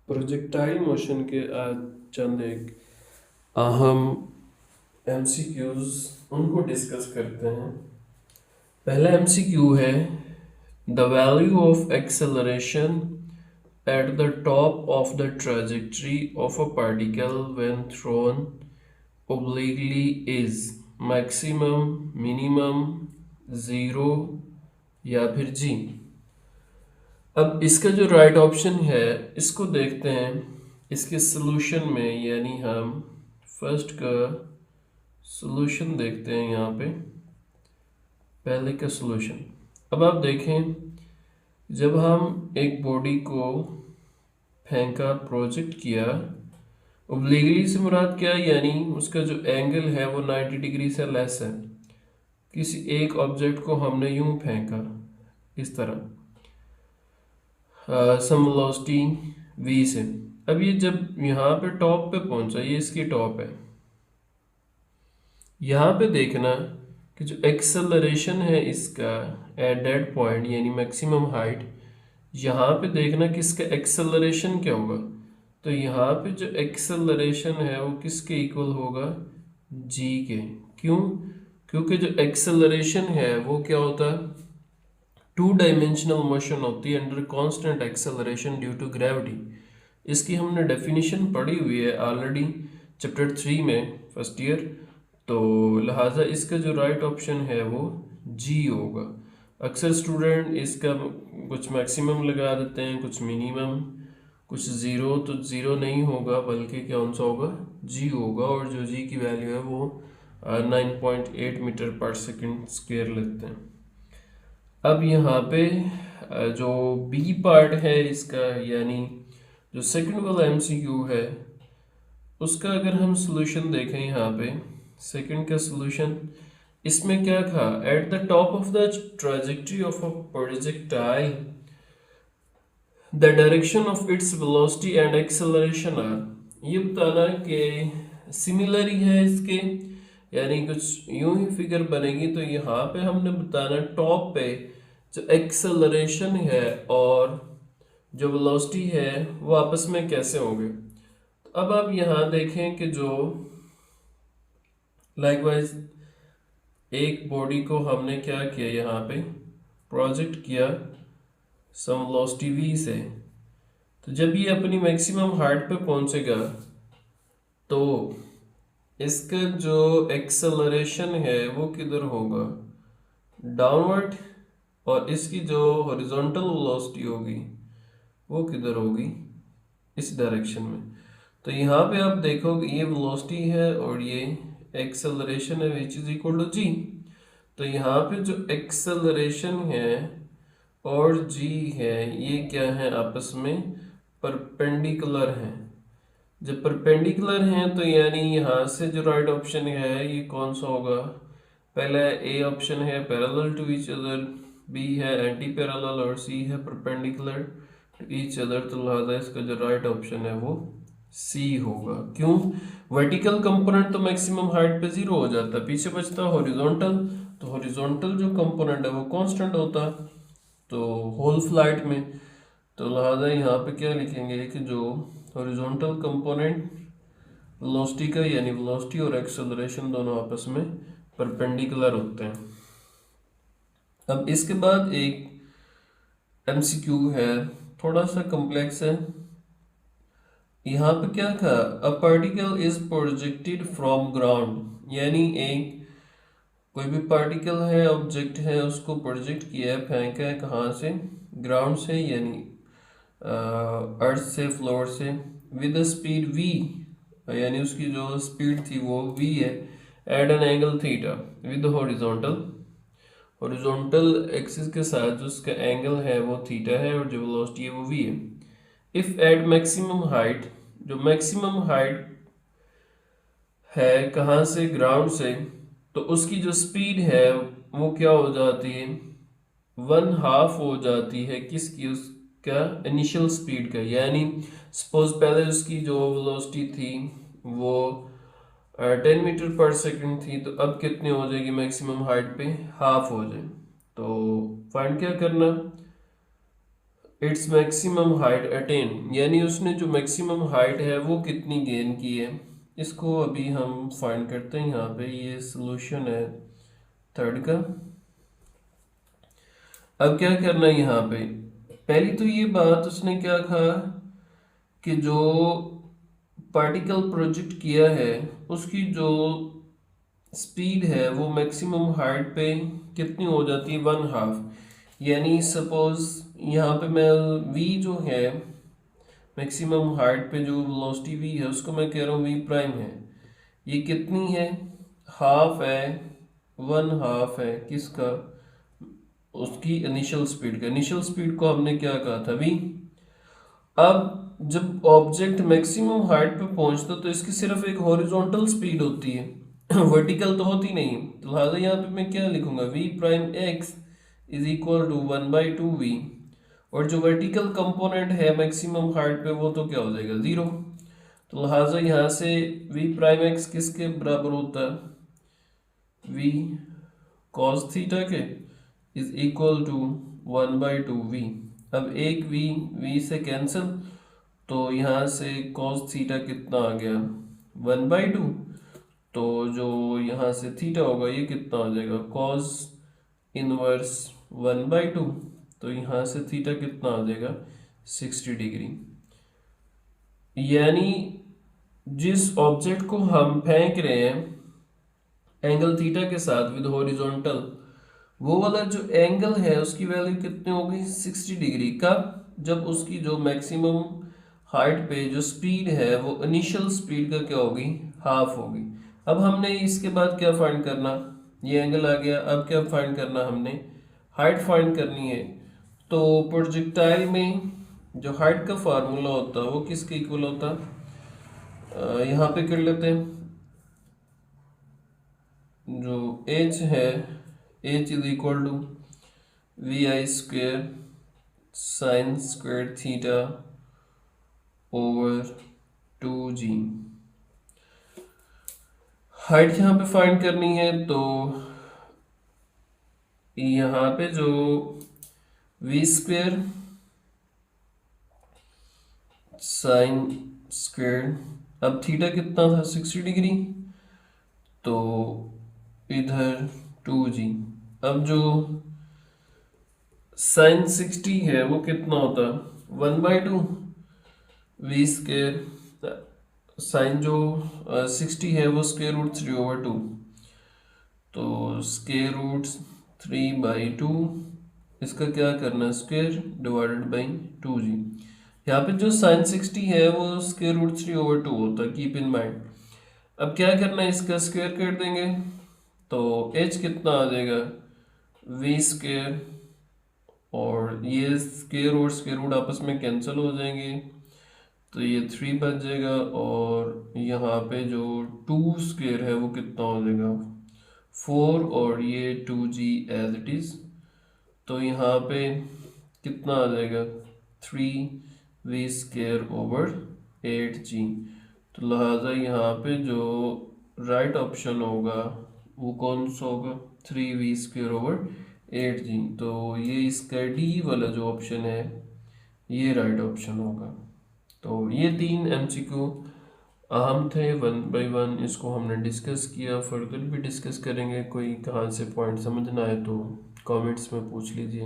Projectile motion के आज चंद एक अहम एमसीक्यूज उनको डिस्कस करते हैं। पहला एमसीक्यू है the value of acceleration at the top of the trajectory of a particle when thrown obliquely is maximum, minimum, zero या फिर जी। अब इसका जो राइट ऑप्शन है इसको देखते हैं इसके सॉल्यूशन में, यानी हम फर्स्ट का सॉल्यूशन देखते हैं यहाँ पे, पहले का सॉल्यूशन। अब आप देखें, जब हम एक बॉडी को फेंका, प्रोजेक्ट किया, ओब्लिकली से मुराद क्या है, यानी उसका जो एंगल है वो 90 डिग्री से लेस है। किसी एक ऑब्जेक्ट को हमने यूं फेंका इस तरह सम वेलोसिटी v से। अब ये जब यहाँ पे टॉप पे पहुंचा, ये इसकी टॉप है, यहाँ पे देखना कि जो एक्सेलरेशन है इसका एट दैट पॉइंट यानी मैक्सिमम हाइट, यहाँ पे देखना कि इसका एक्सेलरेशन क्या होगा। तो यहाँ पे जो एक्सेलरेशन है वो किसके इक्वल होगा, g के। क्यों? क्योंकि जो एक्सेलरेशन है वो क्या होता है, टू डायमेंशनल मोशन होती है under constant acceleration due to gravity. इसकी हमने डेफिनेशन पढ़ी हुई है ऑलरेडी चैप्टर 3 में, फर्स्ट ईयर। तो लिहाजा इसका जो राइट ऑप्शन है वो जी होगा। अक्सर स्टूडेंट इसका कुछ मैक्सिमम लगा देते हैं, कुछ मिनिमम, कुछ ज़ीरो। तो ज़ीरो नहीं होगा बल्कि कौन सा होगा, जी होगा। और जो जी की वैल्यू है वो 9.8 मीटर पर सेकंड स्क्वायर लेते हैं। अब यहाँ पे जो बी पार्ट है इसका, यानी जो सेकंड वाला एमसीक्यू है, उसका अगर हम सॉल्यूशन देखें यहाँ पे, सेकंड का सॉल्यूशन, इसमें क्या था, at the top of the trajectory of a projectile the direction of its velocity and acceleration are. ये बताना कि सिमिलर ही है इसके, यानी कुछ यूं ही फिगर बनेगी। तो यहाँ पे हमने बताना टॉप पे जो एक्सेलरेशन है और जो वेलोसिटी है वो आपस में कैसे होंगे। तो अब आप यहाँ देखें कि जो लाइकवाइज एक बॉडी को हमने क्या किया, यहाँ पे प्रोजेक्ट किया सम वेलोसिटी v से। तो जब ये अपनी मैक्सिमम हाइट पे पहुंचेगा तो इसका जो एक्सेलरेशन है वो किधर होगा, डाउनवर्ड। और इसकी जो हॉरिजॉन्टल वेलोसिटी होगी वो किधर होगी, इस डायरेक्शन में। तो यहाँ पे आप देखोगे ये वेलोसिटी है और ये एक्सेलरेशन है विच इज इक्वल टू जी। तो यहाँ पे जो एक्सेलरेशन है और जी है ये क्या है, आपस में परपेंडिकुलर है। जब परपेंडिकुलर हैं तो यानी यहाँ से जो राइट ऑप्शन है ये कौन सा होगा, पहला ए ऑप्शन है parallel to each other, B है एंटी पैरेलल और सी है परपेंडिकुलर टू ईच अदर। तो लिहाजा इसका जो राइट ऑप्शन है वो सी होगा। क्यों? वर्टिकल कंपोनेंट तो मैक्सिमम हाइट पे जीरो हो जाता है, पीछे बचता हॉरिजॉन्टल। तो हॉरिजॉन्टल जो कंपोनेंट है वो कांस्टेंट होता है तो होल फ्लाइट में। तो लिहाजा यहाँ पे क्या लिखेंगे कि जो हॉरिजॉन्टल कंपोनेंट वेलोसिटी का, यानी वेलोसिटी और एक्सेलरेशन दोनों आपस में परपेंडिकुलर होते हैं। अब इसके बाद एक एमसीक्यू है, थोड़ा सा कॉम्प्लेक्स है। यहाँ पे क्या था, a particle is projected from ground, यानी एक कोई भी पार्टिकल है, ऑब्जेक्ट है, उसको प्रोजेक्ट किया है, फेंका है, कहाँ से, ग्राउंड से, यानी अर्थ से, फ्लोर से, विद स्पीड v, यानी उसकी जो स्पीड थी वो v है, at an angle theta with horizontal, horizontal axis के साथ जो उसका एंगल है वो थीटा है और जो वेलोसिटी है वो v है। इफ एट मैक्सिमम हाइट, जो मैक्सिमम हाइट है कहाँ से, ग्राउंड से, तो उसकी जो स्पीड है वो क्या हो जाती है, 1/2 हो जाती है किसकी, उसका इनिशियल स्पीड का। यानी सपोज पहले उसकी जो वेलोसिटी थी वो 10 मीटर पर सेकंड थी, तो अब कितनी हो जाएगी मैक्सिमम हाइट पे, हाफ हो जाए। तो फाइंड क्या करना, इट्स मैक्सिमम हाइट अटेन, यानी उसने जो मैक्सिमम हाइट है वो कितनी गेन की है। इसको अभी हम फाइंड करते हैं। यहाँ पे ये सॉल्यूशन है थर्ड का। अब क्या करना है यहाँ पे, पहली तो ये बात उसने क्या कहा कि जो पार्टिकल प्रोजेक्ट किया है उसकी जो स्पीड है वो मैक्सिमम हाइट पे कितनी हो जाती है, 1/2। यानी सपोज यहाँ पे मैं v जो है मैक्सिमम हाइट पे जो वेलोसिटी v है उसको मैं कह रहा हूँ v प्राइम है, ये कितनी है, हाफ है, 1/2 है किसका, उसकी इनिशियल स्पीड का। इनिशियल स्पीड को हमने क्या कहा था, v। अब जब ऑब्जेक्ट मैक्सिमम हाइट पे पहुंचता तो इसकी सिर्फ एक हॉरिजॉन्टल स्पीड होती है वर्टिकल तो होती नहीं। तो लिहाजा यहाँ पे मैं क्या लिखूंगा, v prime x is equal to 1/2v, और जो वर्टिकल कंपोनेंट है मैक्सिमम हाइट पे वो तो क्या हो जाएगा, 0। तो लिहाजा यहाँ से v प्राइम एक्स किसके बराबर होता है, v cos थीटा के इज इक्वल टू 1/2v। अब एक v से कैंसिल, तो यहाँ से cos थीटा कितना आ गया, 1/2। तो जो यहाँ से थीटा होगा ये कितना हो जाएगा, cos इनवर्स 1/2। तो यहाँ से थीटा कितना आ जाएगा, 60 डिग्री। यानी जिस ऑब्जेक्ट को हम फेंक रहे हैं एंगल थीटा के साथ विद हॉरिजॉन्टल, वो वाला जो एंगल है उसकी वैल्यू कितनी होगी, 60 डिग्री। कब, जब उसकी जो मैक्सिमम हाइट पे जो स्पीड है वो इनिशियल स्पीड का क्या होगी, हाफ होगी। अब हमने इसके बाद क्या फाइंड करना, ये एंगल आ गया। अब क्या फाइंड करना, हमने हाइट फाइंड करनी है। तो प्रोजेक्टाइल में जो हाइट का फार्मूला होता है वो किसके इक्वल होता है, यहाँ पे कर लेते हैं। जो h है, h is equal to vi² sine square theta over 2g। Height यहाँ पे फाइंड करनी है, तो यहाँ पे जो v² साइन स्क्वायर, अब थीटा कितना था, 60 डिग्री, तो इधर 2g। अब जो साइन 60 है वो कितना होता है, 1/2 v²। साइन जो 60 है वो √3/2, तो √3/2 इसका क्या करना है, स्क्वायर डिवाइडेड बाई 2g। यहाँ पे जो साइन 60 है वो √3/2 होता है, कीप इन माइंड। अब क्या करना है, इसका स्क्वायर कर देंगे, तो h कितना आ जाएगा, v², और ये स्क्वायर और स्क्वायर रूट आपस में कैंसिल हो जाएंगे, तो ये 3 बच जाएगा। और यहाँ पे जो 2² है वो कितना हो जाएगा, 4, और ये 2g एज इट इज। तो यहाँ पे कितना आ जाएगा, 3v² ओवर 8g। तो लिहाजा यहाँ पे जो राइट ऑप्शन होगा वो कौन सा होगा, 3v² ओवर 8g। तो ये इसका डी वाला जो ऑप्शन है ये राइट ऑप्शन होगा। तो ये 3 MCQ अहम थे, 1 बाय 1 इसको हमने डिस्कस किया, फर्दर भी डिस्कस करेंगे। कोई कहाँ से पॉइंट समझना है तो कमेंट्स में पूछ लीजिए।